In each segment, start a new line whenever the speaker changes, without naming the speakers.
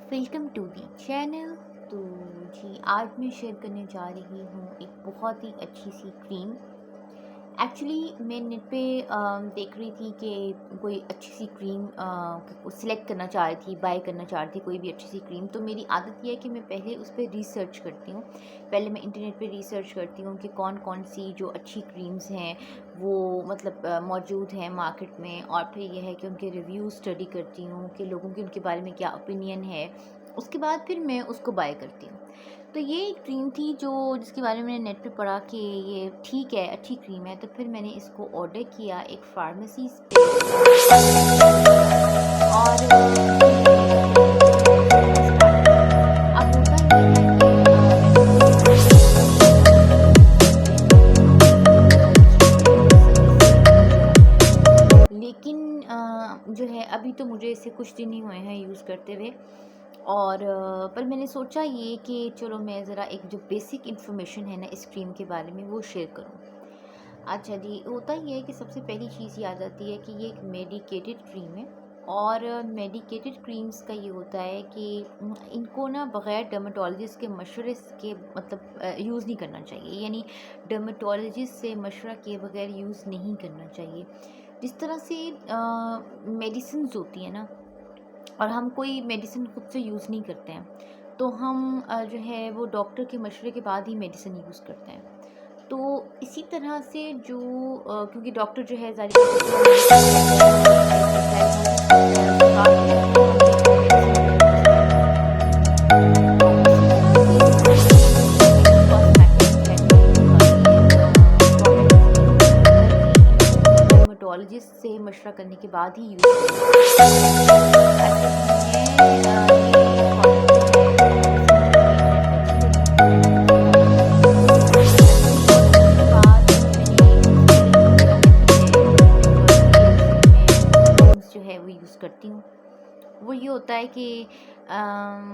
Welcome to the channel. तो जी आज मैं शेयर करने जा रही हूँ एक बहुत ही अच्छी सी क्रीम। एक्चुअली मैं नेट पे देख रही थी कि कोई अच्छी सी क्रीम सिलेक्ट करना चाह रही थी, बाय करना चाह रही थी कोई भी अच्छी सी क्रीम। तो मेरी आदत ये है कि मैं पहले उस पर रिसर्च करती हूँ। पहले मैं इंटरनेट पे रिसर्च करती हूँ कि कौन कौन सी जो अच्छी क्रीम्स हैं वो मतलब मौजूद हैं मार्केट में, और फिर यह है कि उनके रिव्यू स्टडी करती हूँ कि लोगों के उनके बारे में क्या ओपिनियन है। उसके बाद फिर मैं उसको बाय करती हूँ। तो ये एक क्रीम थी जो जिसके बारे में मैंने नेट पे पढ़ा कि ये ठीक है, अच्छी क्रीम है। तो फिर मैंने इसको ऑर्डर किया एक फार्मेसी पे और अब होता ये है कि वैसे तो ये लेकिन जो है अभी तो मुझे इसे कुछ दिन ही हुए हैं यूज़ करते हुए। और पर मैंने सोचा ये कि चलो मैं ज़रा एक जो बेसिक इन्फॉर्मेशन है ना इस क्रीम के बारे में वो शेयर करूँ। अच्छा जी, होता ये है कि सबसे पहली चीज़ ये आ जाती है कि ये एक मेडिकेटेड क्रीम है। और मेडिकेटेड क्रीम्स का ये होता है कि इनको ना बग़ैर डर्मेटोलॉजिस्ट के मशवरे के मतलब यूज़ नहीं करना चाहिए, यानी डर्मेटोलॉजिस्ट से मशवरा किए बगैर यूज़ नहीं करना चाहिए। जिस तरह से मेडिसिन्स होती हैं ना, और हम कोई मेडिसिन खुद से यूज़ नहीं करते हैं, तो हम जो है वो डॉक्टर के मशवरे के बाद ही मेडिसिन यूज़ करते हैं। तो इसी तरह से जो क्योंकि डॉक्टर जो है ज़ाहिर बात है जो हमें मेडिसिन कहता है, वो हमें एक डायग्नोसिस करता है, उसके बाद फिर वो हमें जो मेडिसिन है वो प्रिस्क्राइब करता है। तो इसी तरह से जो ये मेडिकेटेड कॉस्मेटिक्स कैटेगरी आती है प्रोडक्ट्स की, वो होता है कि इनको भी डर्मेटोलॉजिस्ट से मशवरा करने के बाद ही यूज़ करना चाहिए। अच्छा जी, मैं ये प्रोडक्ट जो है जैसे मुझे ये इंटरनेट पे अच्छी लगी तो मैंने उसको ऑर्डर किया। अच्छा जी, ऑर्डर करने के बाद मैंने सबसे पहले जो मेरा मेथड है, जो मेरी मेथोडोलॉजी है जिससे मैं क्रीम्स जो है वो यूज़ करती हूँ, वो ये होता है कि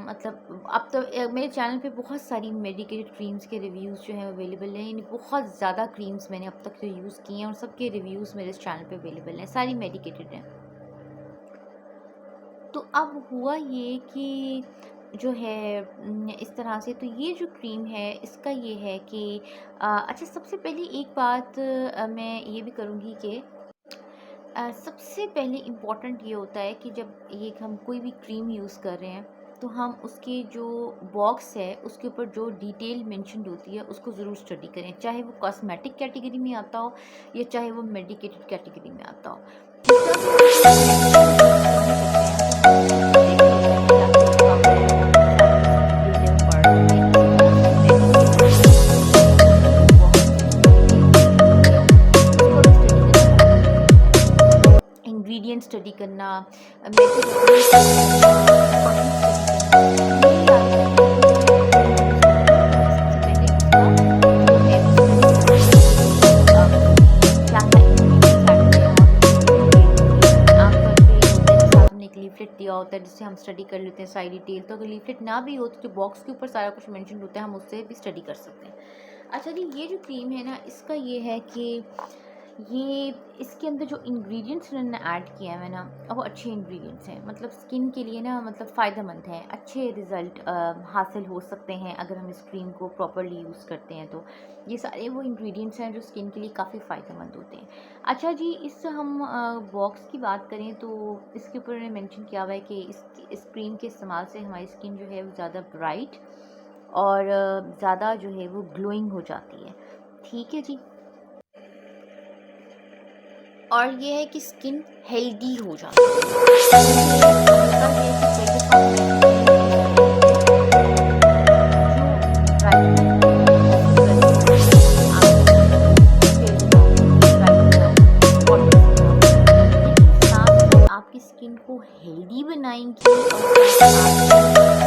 मतलब अब तो मेरे चैनल पे बहुत सारी मेडिकेटेड क्रीम्स के रिव्यूज़ जो हैं अवेलेबल हैं, यानी बहुत ज़्यादा क्रीम्स मैंने अब तक जो यूज़ की हैं और सबके रिव्यूज़ मेरे इस चैनल पे अवेलेबल हैं, सारी मेडिकेटेड हैं। तो अब हुआ ये कि जो है इस तरह से तो ये जो क्रीम है इसका ये है कि अच्छा सबसे पहले एक बात मैं ये भी करूँगी कि सबसे पहले इम्पॉर्टेंट ये होता है कि जब ये हम कोई भी क्रीम यूज़ कर रहे हैं तो हम उसके जो बॉक्स है उसके ऊपर जो डिटेल मेंशन्ड होती है उसको ज़रूर स्टडी करें, चाहे वो कॉस्मेटिक कैटेगरी में आता हो या चाहे वो मेडिकेटेड कैटेगरी में आता हो। जिस तरह से हम कोई मेडिसिन जब यूज़ करने लगते हैं तो हम उसके ऊपर देख रहे होते हैं कि क्या क्या लिखा हुआ है और वो सारी उसकी डिटेल है वो पढ़ रहे होते हैं। इसी तरह से मेडिकेटेड क्रीम्स जो होती हैं उनके जो बॉक्सेस के ऊपर डिटेल मेंशन होती है उसको भी स्टडी करना बहुत ज़रूरी होता है। इंग्रेडिएंट स्टडी करना, मेथड ऑफ यूज़ स्टडी करना, प्रिकॉशन स्टडी करना। तो मेरी आदत है कि जब भी मैं कोई क्रीम यूज़ करती हूँ तो मैं सबसे पहले उसका जो है वो स्टडी करती हूँ कि उसमें क्या-क्या इंग्रेडिएंट्स ऐड हैं और उसकी जो डिटेल होती है। आमतौर पे ये होता है कि साथ में एक लीफलेट दिया होता है जिससे हम स्टडी कर लेते हैं सारी डिटेल। तो अगर लीफलेट ना भी हो तो जो बॉक्स के ऊपर सारा कुछ मेंशन होता है हम उससे भी स्टडी कर सकते हैं। अच्छा जी, ये जो क्रीम है ना इसका ये है कि ये इसके अंदर जो इंग्रेडिएंट्स इन्होंने ऐड किए हैं ना वो अच्छे इंग्रेडिएंट्स हैं, मतलब स्किन के लिए ना मतलब फ़ायदेमंद हैं, अच्छे रिज़ल्ट हासिल हो सकते हैं अगर हम इस क्रीम को प्रॉपर्ली यूज़ करते हैं। तो ये सारे वो इंग्रेडिएंट्स हैं जो स्किन के लिए काफ़ी फ़ायदेमंद होते हैं। अच्छा जी, इस हम बॉक्स की बात करें तो इसके ऊपर उन्होंने मेंशन किया हुआ है कि इस क्रीम के इस्तेमाल से हमारी स्किन जो है वो ज़्यादा ब्राइट और ज़्यादा जो है वो ग्लोइंग हो जाती है। ठीक है जी। और ये है कि स्किन हेल्दी हो जाती है, क्योंकि होता ये है कि कई दफ़ा हम ऐसी क्रीम्स यूज़ कर लेते हैं जो ब्राइटनिंग तो ऑफ़र कर देती हैं कि आपकी स्किन को फेयर बनाऊँगी, ब्राइट बनाऊँगी, स्पॉटलेस बनाऊँगी, लेकिन साथ-साथ आपकी स्किन को हेल्दी बनाएँगी और साथ आपकी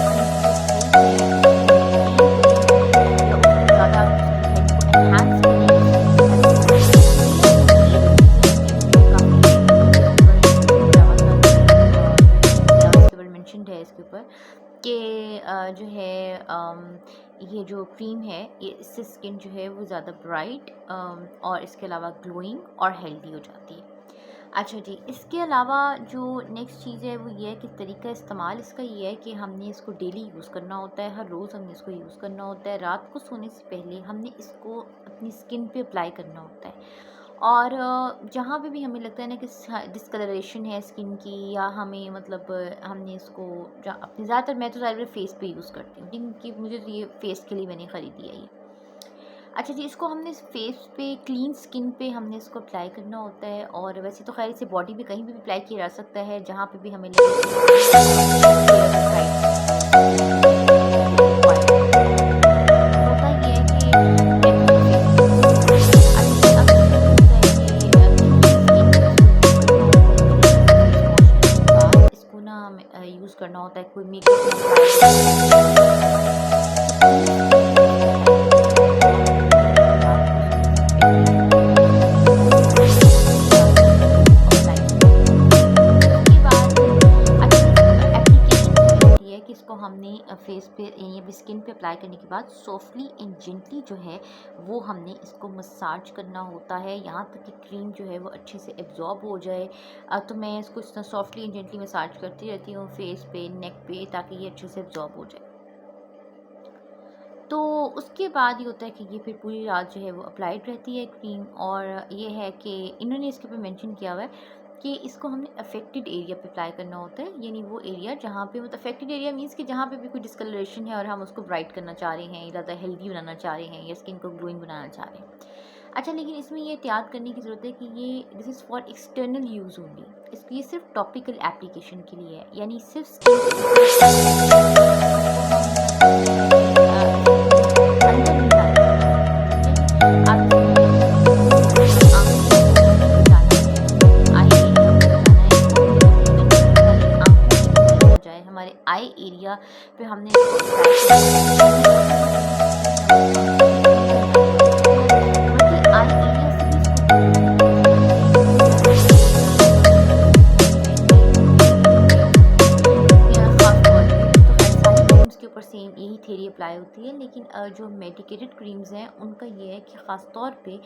स्किन की जो हेल्थ है उसको मेंटेन करेंगी या उसको ज़्यादा उसकी हेल्थ को एनहांस करेंगी, स्किन की हेल्थ को। तो मेरे लिए ये जो चीज़ें थी मुझे काफ़ी अच्छी लगी कि इसके ऊपर मेंशन किया हुआ था कि जो इसके ऊपर मेंशन्ड है इसके ऊपर कि जो है ये जो क्रीम है ये इससे स्किन जो है वो ज़्यादा ब्राइट और इसके अलावा ग्लोइंग और हेल्दी हो जाती है। अच्छा जी, इसके अलावा जो नेक्स्ट चीज़ है वो ये है कि तरीका इस्तेमाल इसका ये है कि हमने इसको डेली यूज़ करना होता है, हर रोज़ हमने इसको यूज़ करना होता है। रात को सोने से पहले हमने इसको अपनी स्किन पे अप्लाई करना होता है। और जहाँ पे भी हमें लगता है ना कि डिस्कलरेशन है स्किन की, या हमें मतलब हमने इसको अपने ज़्यादातर मैं तो ज़्यादातर फेस पे यूज़ करती हूँ, क्योंकि मुझे तो ये फेस के लिए मैंने ख़रीदी है ये। अच्छा जी, इसको हमने फेस पे क्लीन स्किन पे हमने इसको अप्लाई करना होता है, और वैसे तो ख़ैर इसे बॉडी पे कहीं भी अप्लाई किया जा सकता है, जहाँ पे भी हमें लगे कि होता ये है कि मैं तो इसको फेस पे यूज़ करती हूँ। अच्छा जी, अब इसमें होता है कि इसको ना यूज़ करना होता है, कोई मेकअप ना अप्लाई तो क्लीन स्किन पे इसको अप्लाई करना है, और रात को सोने से पहले या अप्लाई करना है। उसके बाद अच्छा जी, एप्लीकेशन कितनी होती है कि इसको हमने फेस पे यानी अपनी स्किन पे अप्लाई करने के बाद सॉफ्टली एंड जेंटली जो है वो हमने इसको मसाज करना होता है, यहाँ तक कि क्रीम जो है वो अच्छे से एब्जॉर्ब हो जाए। तो मैं इसको इस तरह सॉफ्टली एंड जेंटली मसाज करती रहती हूँ फेस पे, नेक पे, ताकि ये अच्छे से एब्जॉर्ब हो जाए। तो उसके बाद ये होता है कि ये फिर पूरी रात जो है वो अप्लाइड रहती है क्रीम, और ये है कि इन्होंने इसके ऊपर मेंशन किया हुआ है कि इसको हमने अफेक्टेड एरिया पे अप्लाई करना होता है, यानी वो एरिया जहाँ पे मतलब अफेक्टेड एरिया मीन्स कि जहाँ पे भी कोई डिस्कलरेशन है और हम उसको ब्राइट करना चाह रहे हैं, ज़्यादा हेल्दी बनाना चाह रहे हैं, या स्किन को ग्लोइंग बनाना चाह रहे हैं। अच्छा, लेकिन इसमें ये एहतियात करने की ज़रूरत है कि ये this is for external use only. इसको ये सिर्फ टॉपिकल एप्लीकेशन के लिए है, यानी सिर्फ स्किन के ऊपर अप्लाई करना है। इसको हम ये है कि इसको अंदर नहीं जाने देना है, ठीक है जी। अब इसमें आँखों को हमने बचाना है, आई एरिया को बचाना है। इसको हमने कोशिश करनी है कि हमारी आँखों के अंदर ना जाए, हमारे आई एरिया पे हमने इसको अप्लाई करना है। हमने कोशिश ये करनी है कि हमारी आँखों के अंदर ना जाए, ठीक है, बल्कि आई एरिया से भी इसको दूर रखने की कोशिश करनी है, क्योंकि होता है कि कभी-कभी ऐसी स्थिति है कि मेडिकेटेड क्रीम्स होती हैं, या ख़ास तौर पे वैसे तो ख़ैर सारी क्रीम्स के ऊपर सेम यही थ्योरी अप्लाई होती है, लेकिन जो मेडिकेटेड क्रीम्स हैं उनका ये है कि ख़ास तौर पे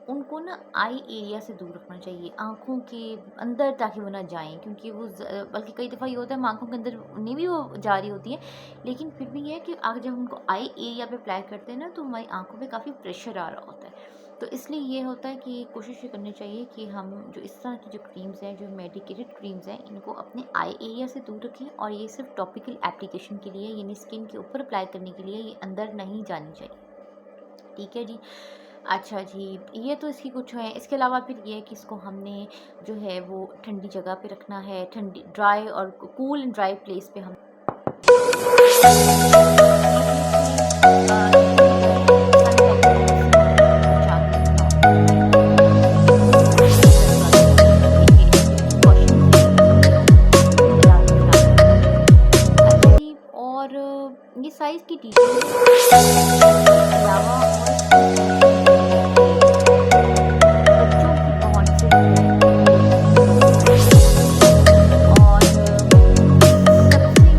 उनको ना आई एरिया से दूर रखना चाहिए, आँखों के अंदर, ताकि वो ना जाएँ, क्योंकि वो बल्कि कई दफ़ा ये होता है हम आँखों के अंदर नहीं भी वो जा रही होती हैं, लेकिन फिर भी ये है कि जब हम उनको आई एरिया पे अप्लाई करते हैं ना, तो हमारी आँखों पे काफ़ी प्रेशर आ रहा होता है। तो इसलिए ये होता है कि कोशिश ये करनी चाहिए कि हम जो इस तरह की जो क्रीम्स हैं, जो मेडिकेटेड क्रीम्स हैं, इनको अपने आई एरिया से दूर रखें, और ये सिर्फ टॉपिकल एप्लीकेशन के लिए, यानी स्किन के ऊपर अप्लाई करने के लिए, ये अंदर नहीं जानी चाहिए, ठीक है जी। अच्छा जी, ये तो इसकी कुछ है। इसके अलावा फिर ये है कि इसको हमने जो है वो ठंडी जगह पे रखना है, ठंडी ड्राई और कूल एंड ड्राई प्लेस पे हम ये चीज़ कि इसको जो है सनलाइट की वजह से हमें बचा के रखना होता है, ठीक है। ये एक तरीका तो ये है, एक प्रिकॉशंस हैं इसके कि इसको रात में ख़्याल रखना है। अच्छा जी, और ये साइज़ की डिटेल है। इसके अलावा और इसमें मेंशन किया है कि बच्चों की पहुँच से जो है ये क्रीम दूर है, और सबसे इम्पोर्टेंट ये है कि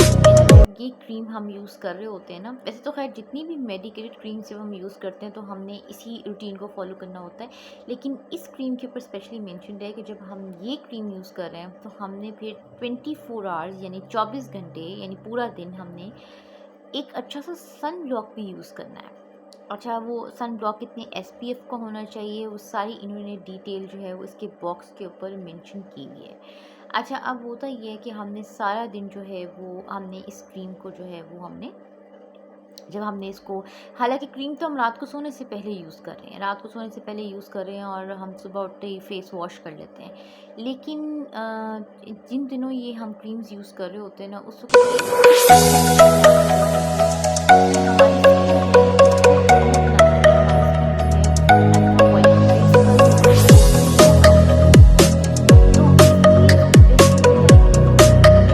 देखिए ना, जब ये क्रीम हम यूज़ कर रहे होते हैं ना, वैसे तो ख़ैर जितनी भी मेडिकेटेड क्रीम्स जब हम यूज़ करते हैं तो हमने इसी रूटीन को फ़ॉलो करना होता है, लेकिन इस क्रीम के ऊपर स्पेशली मेंशन्ड है कि जब हम ये क्रीम यूज़ कर रहे हैं तो हमने फिर 24 आवर्स यानी 24 घंटे यानी पूरा दिन हमने एक अच्छा सा सन ब्लॉक भी यूज़ करना है। अच्छा, वो सन ब्लॉक कितने एसपीएफ का होना चाहिए, वो सारी इन्होंने डिटेल जो है वो इसके बॉक्स के ऊपर मेंशन की हुई है। अच्छा, अब होता ये है कि हमने सारा दिन जो है वो हमने इस क्रीम को जो है वो हमने जब हमने इसको, हालाँकि क्रीम तो हम रात को सोने से पहले यूज़ कर रहे हैं, रात को सोने से पहले यूज़ कर रहे हैं, और हम सुबह उठते ही फेस वॉश कर लेते हैं। लेकिन जिन दिनों ये हम क्रीम्स यूज़ कर रहे होते हैं ना, उस वक़्त ये इस तरीके से अप्लाई करनी चाहिए कि हमारी स्किन जो है ना उसको सूट ना करे, हमारी स्किन जो है उसको अल्ट्रा वायलेट रेज़ का जो एक्सपोज़र है वो ना हो। तो इसलिए बेस्ट ये होता है कि जब हम मेडिकेटेड क्रीम्स यूज़ कर रहे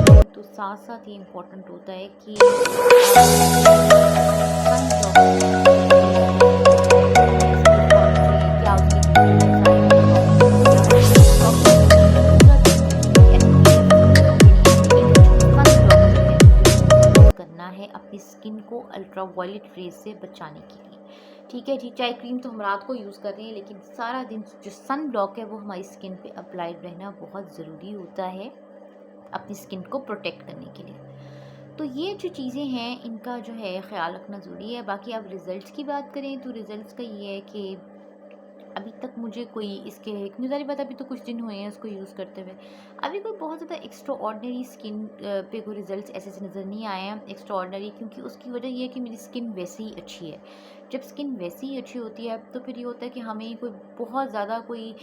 हैं तो साथ-साथ ये इम्पोर्टेंट होता है कि हमें सन ब्लॉक जो है वो ज़रूर यूज़ करना चाहिए, कितने एसपीएफ का होना चाहिए, क्या उसकी डिटेल है सारी मैंने बॉक्स में दी हुई है। हमें 24 घंटे यानी पूरा दिन हमने एक एसपीएफ यानी हमने एक अच्छा सा सन ब्लॉक जो है वो ज़रूर यूज़ करना है अपनी स्किन को अल्ट्रा वायलेट रेज़ से बचाने के लिए, ठीक है जी, चाहे क्रीम तो हम रात को यूज़ कर रहे हैं, लेकिन सारा दिन जो सन ब्लॉक है वो हमारी स्किन पे अप्लाइड रहना बहुत ज़रूरी होता है अपनी स्किन को प्रोटेक्ट करने के लिए। तो ये जो चीज़ें हैं इनका जो है ख़्याल रखना ज़रूरी है। बाकी अब रिज़ल्ट्स की बात करें तो रिज़ल्ट्स का ये है कि अभी तक मुझे कोई इसके, क्योंकि ज़ाहिर बात है अभी तो कुछ दिन हुए हैं उसको यूज़ करते हुए, अभी कोई बहुत ज़्यादा एक्स्ट्रा ऑर्डनरी स्किन पे कोई रिजल्ट्स ऐसे से नज़र नहीं आए हैं एक्स्ट्रा ऑर्डनरी, क्योंकि उसकी वजह ये है कि मेरी स्किन वैसे ही अच्छी है। जब स्किन वैसे ही अच्छी होती है तो फिर ये होता है कि हमें कोई बहुत ज़्यादा कोई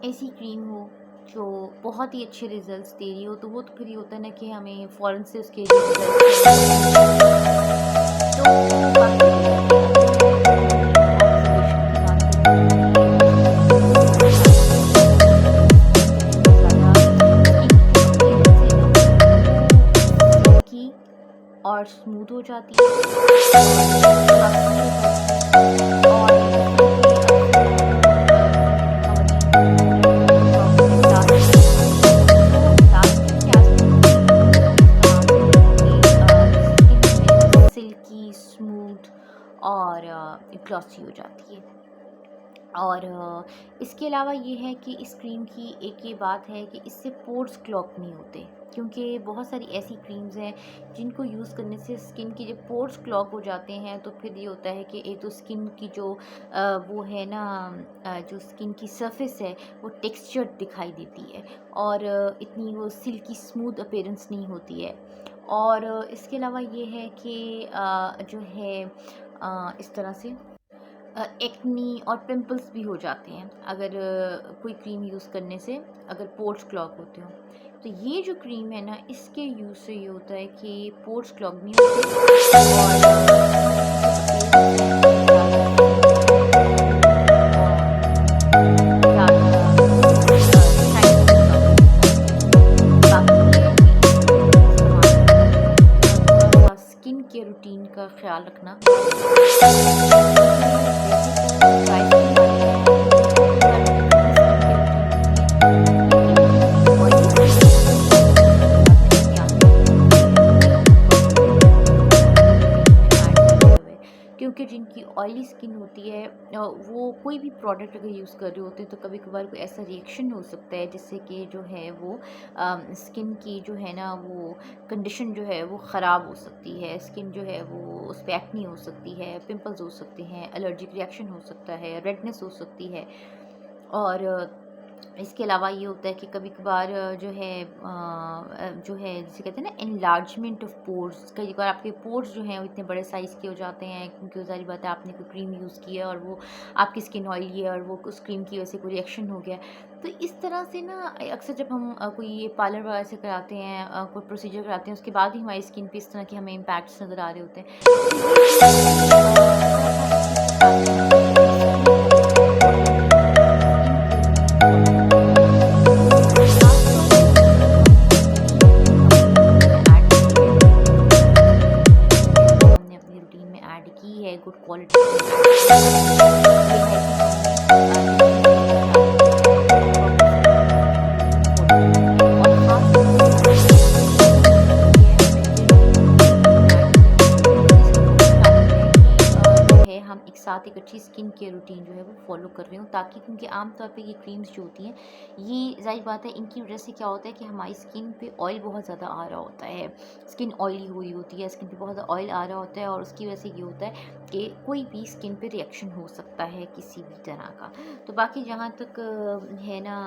ऐसी क्रीम हो जो बहुत ही अच्छे रिजल्ट्स दे रही हो, तो वो तो फिर ये होता है ना कि हमें फ़ौरन से उसके तो और स्मूथ हो जाती है सिल्की स्मूथ और ग्लॉसी हो जाती है। और इसके अलावा ये है कि इस क्रीम की एक ये बात है कि इससे पोर्स क्लॉग नहीं होते, क्योंकि बहुत सारी ऐसी क्रीम्स हैं जिनको यूज़ करने से स्किन के जब पोर्स क्लॉग हो जाते हैं तो फिर ये होता है कि एक तो स्किन की जो वो है ना जो स्किन की सरफेस है वो टेक्सचर्ड दिखाई देती है और इतनी वो सिल्की स्मूथ अपीयरेंस नहीं होती है। और इसके अलावा ये है कि जो है इस तरह से एक्नी और पिंपल्स भी हो जाते हैं अगर कोई क्रीम यूज़ करने से, अगर पोर्स क्लॉग होते हो। तो ये जो क्रीम है ना इसके यूज़ से ये होता है कि पोर्स क्लॉग नहीं होते और स्किन के रूटीन का ख्याल रखना। क्योंकि जिनकी ऑयली स्किन होती है वो कोई भी प्रोडक्ट अगर यूज़ कर रहे होते हैं तो कभी कभार कोई ऐसा रिएक्शन हो सकता है जिससे कि जो है वो स्किन की जो है ना वो कंडीशन जो है वो ख़राब हो सकती है, स्किन जो है वो उस पर एक्नी हो सकती है, पिंपल्स हो सकते हैं, एलर्जिक रिएक्शन हो सकता है, रेडनेस हो सकती है। और इसके अलावा ये होता है कि कभी कभार जो है जिसे कहते हैं ना एनलार्जमेंट ऑफ पोर्स, कई बार आपके पोर्स जो हैं वो इतने बड़े साइज़ के हो जाते हैं क्योंकि सारी बात है आपने कोई क्रीम यूज़ की है और वो आपकी स्किन ऑयली है और वो उस क्रीम की वजह से कोई रिएक्शन हो गया। तो इस तरह से ना अक्सर जब हम कोई ये पार्लर वगैरह से कराते हैं कोई प्रोसीजर कराते हैं उसके बाद ही हमारी स्किन पे इस तरह के हमें इम्पैक्ट्स नज़र आ रहे होते हैं। गुड क्वालिटी हम एक साथ एक अच्छी स्किन केयर रूटीन जो है वो फॉलो कर रहे हो, ताकि क्योंकि आमतौर पे ये क्रीम्स जो होती हैं ये जाहिर बात है इनकी वजह से क्या होता है कि हमारी स्किन पे ऑयल बहुत ज़्यादा आ रहा होता है, स्किन ऑयली हुई होती है, स्किन पे बहुत ज़्यादा ऑयल आ रहा होता है और उसकी वजह से ये होता है कि कोई भी स्किन पे रिएक्शन हो सकता है किसी भी तरह का। तो बाकी जहाँ तक है ना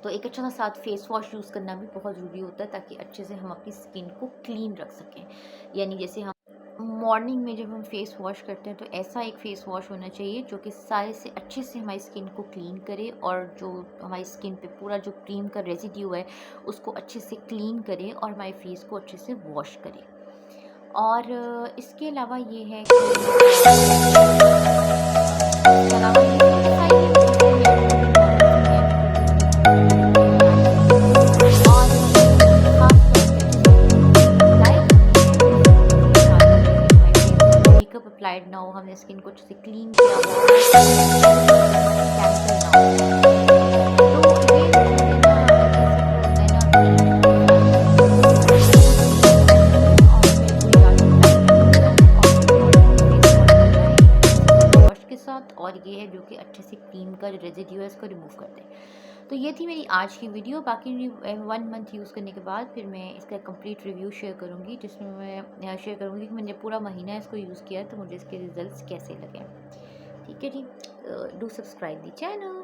तो एक अच्छा सा साथ फेस वॉश यूज़ करना भी बहुत ज़रूरी होता है ताकि अच्छे से हम अपनी स्किन को क्लीन रख सकें। यानी जैसे हम मॉर्निंग में जब हम फेस वॉश करते हैं तो ऐसा एक फेस वॉश होना चाहिए जो कि सारे से अच्छे से हमारी स्किन को क्लीन करे और जो हमारी स्किन पे पूरा जो क्रीम का रेजिड्यू है उसको अच्छे से क्लीन करे और हमारे फेस को अच्छे से वॉश करे। और इसके अलावा ये है अप्लाइड ना हो, हमने स्किन को अच्छे से क्लीन किया रिमूव कर दे। तो ये थी मेरी आज की वीडियो। बाकी 1 मंथ यूज़ करने के बाद फिर मैं इसका कंप्लीट रिव्यू शेयर करूँगी, जिसमें मैं शेयर करूँगी कि मैंने पूरा महीना इसको यूज़ किया है तो मुझे इसके रिज़ल्ट्स कैसे लगे। ठीक है जी, डू सब्सक्राइब द चैनल।